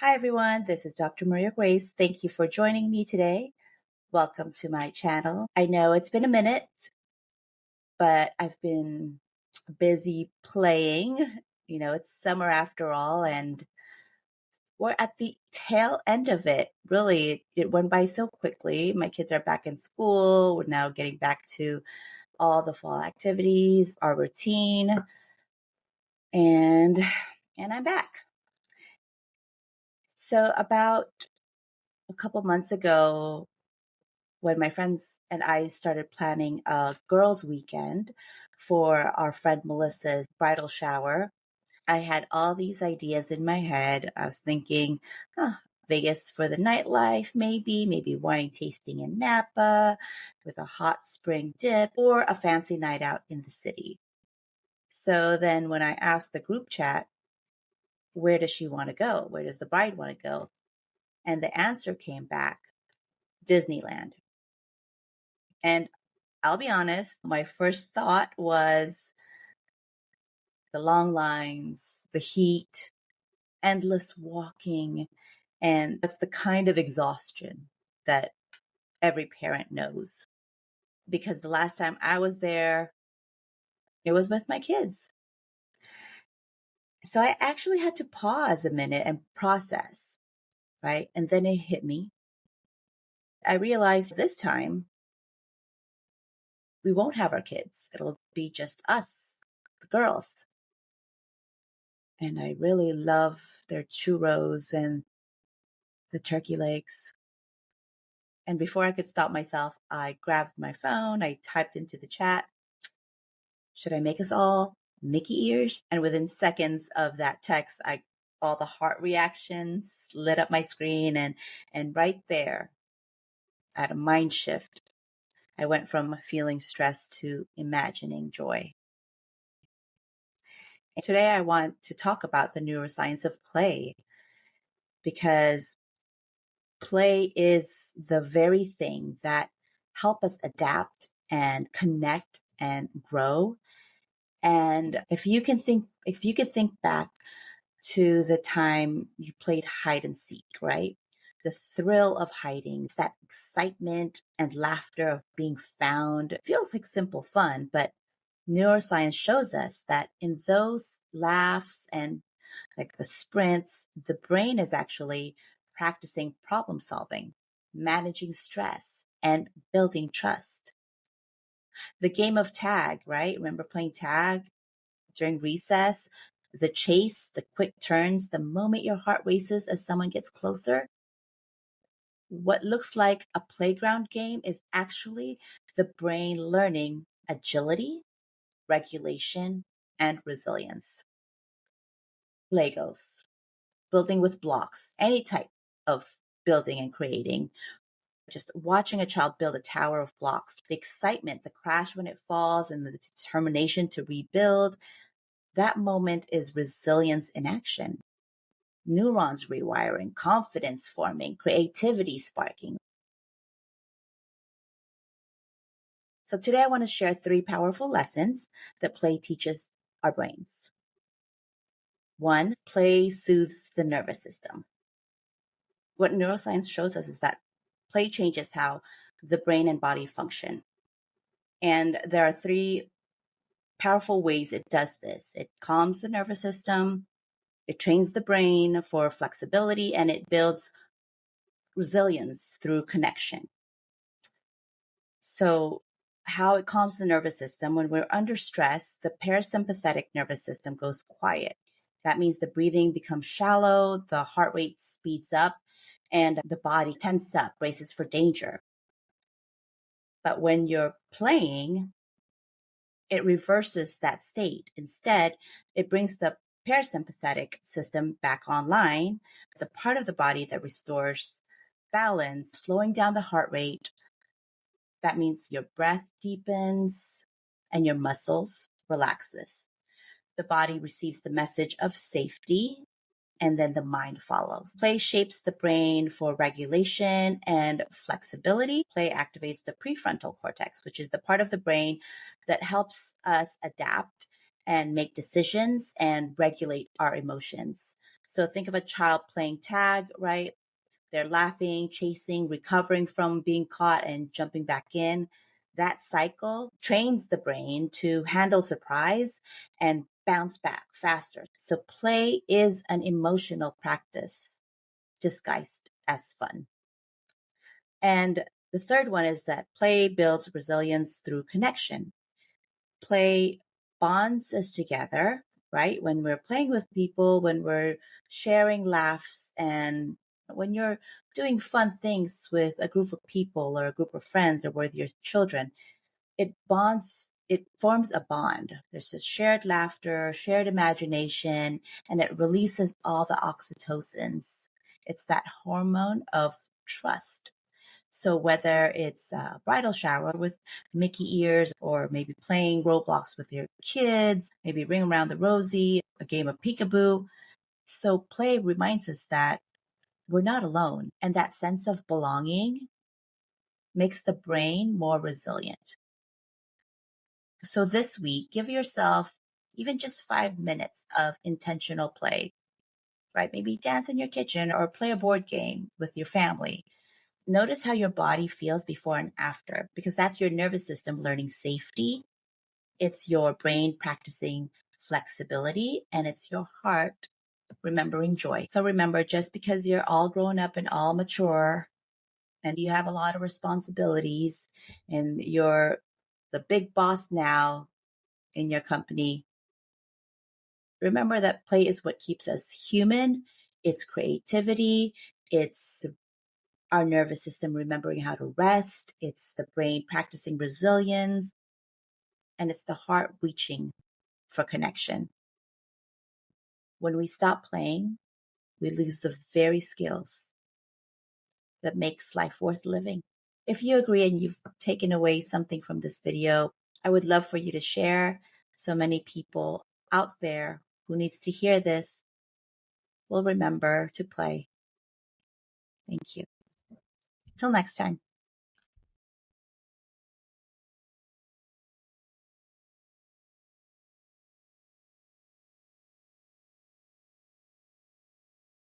Hi, everyone. This is Dr. Maria Grace. Thank you for joining me today. Welcome to my channel. I know it's been a minute, but I've been busy playing. It's summer after all, and we're at the tail end of it. Really, it went by so quickly. My kids are back in school. We're now getting back to all the fall activities, our routine, and I'm back. So about a couple months ago, when my friends and I started planning a girls' weekend for our friend Melissa's bridal shower, I had all these ideas in my head. I was thinking, Vegas for the nightlife, maybe wine tasting in Napa with a hot spring dip, or a fancy night out in the city. So then when I asked the group chat, where does she want to go? Where does the bride want to go? And the answer came back, Disneyland. And I'll be honest, my first thought was the long lines, the heat, endless walking, and that's the kind of exhaustion that every parent knows. Because the last time I was there, it was with my kids. So I actually had to pause a minute and process, right? And then it hit me. I realized this time we won't have our kids. It'll be just us, the girls. And I really love their churros and the turkey legs. And before I could stop myself, I grabbed my phone. I typed into the chat, should I make us all Mickey ears? And within seconds of that text, all the heart reactions lit up my screen. And right there, I had a mind shift. I went from feeling stressed to imagining joy. And today I want to talk about the neuroscience of play, because play is the very thing that help us adapt and connect and grow. And if you could think back to the time you played hide and seek, right? The thrill of hiding, that excitement and laughter of being found, it feels like simple fun, but neuroscience shows us that in those laughs and like the sprints, the brain is actually practicing problem solving, managing stress, and building trust. The game of tag, right? Remember playing tag during recess? The chase, the quick turns, the moment your heart races as someone gets closer. What looks like a playground game is actually the brain learning agility, regulation, and resilience. Legos, building with blocks, any type of building and creating. Just watching a child build a tower of blocks, the excitement, the crash when it falls, and the determination to rebuild, that moment is resilience in action. Neurons rewiring, confidence forming, creativity sparking. So today I want to share 3 powerful lessons that play teaches our brains. 1, play soothes the nervous system. What neuroscience shows us is that play changes how the brain and body function. And there are 3 powerful ways it does this. It calms the nervous system, it trains the brain for flexibility, and it builds resilience through connection. So how it calms the nervous system: when we're under stress, the parasympathetic nervous system goes quiet. That means the breathing becomes shallow, the heart rate speeds up, and the body tenses up, braces for danger. But when you're playing, it reverses that state. Instead, it brings the parasympathetic system back online, the part of the body that restores balance, slowing down the heart rate. That means your breath deepens and your muscles relaxes. The body receives the message of safety, and then the mind follows. Play shapes the brain for regulation and flexibility. Play activates the prefrontal cortex, which is the part of the brain that helps us adapt and make decisions and regulate our emotions. So think of a child playing tag, right? They're laughing, chasing, recovering from being caught, and jumping back in. That cycle trains the brain to handle surprise and bounce back faster. So play is an emotional practice disguised as fun. And the third one is that play builds resilience through connection. Play bonds us together, right? When we're playing with people, when we're sharing laughs, and when you're doing fun things with a group of people or a group of friends or with your children, it forms a bond. There's this shared laughter, shared imagination, and it releases all the oxytocins. It's that hormone of trust. So whether it's a bridal shower with Mickey ears, or maybe playing Roblox with your kids, maybe Ring Around the Rosie, a game of peekaboo. So play reminds us that we're not alone. And that sense of belonging makes the brain more resilient. So this week, give yourself even just 5 minutes of intentional play, right? Maybe dance in your kitchen or play a board game with your family. Notice how your body feels before and after, because that's your nervous system learning safety. It's your brain practicing flexibility, and it's your heart remembering joy. So remember, just because you're all grown up and all mature and you have a lot of responsibilities and you're the big boss now in your company, remember that play is what keeps us human. It's creativity. It's our nervous system remembering how to rest. It's the brain practicing resilience. And it's the heart reaching for connection. When we stop playing, we lose the very skills that makes life worth living. If you agree and you've taken away something from this video, I would love for you to share. So many people out there who needs to hear this will remember to play. Thank you. Till next time.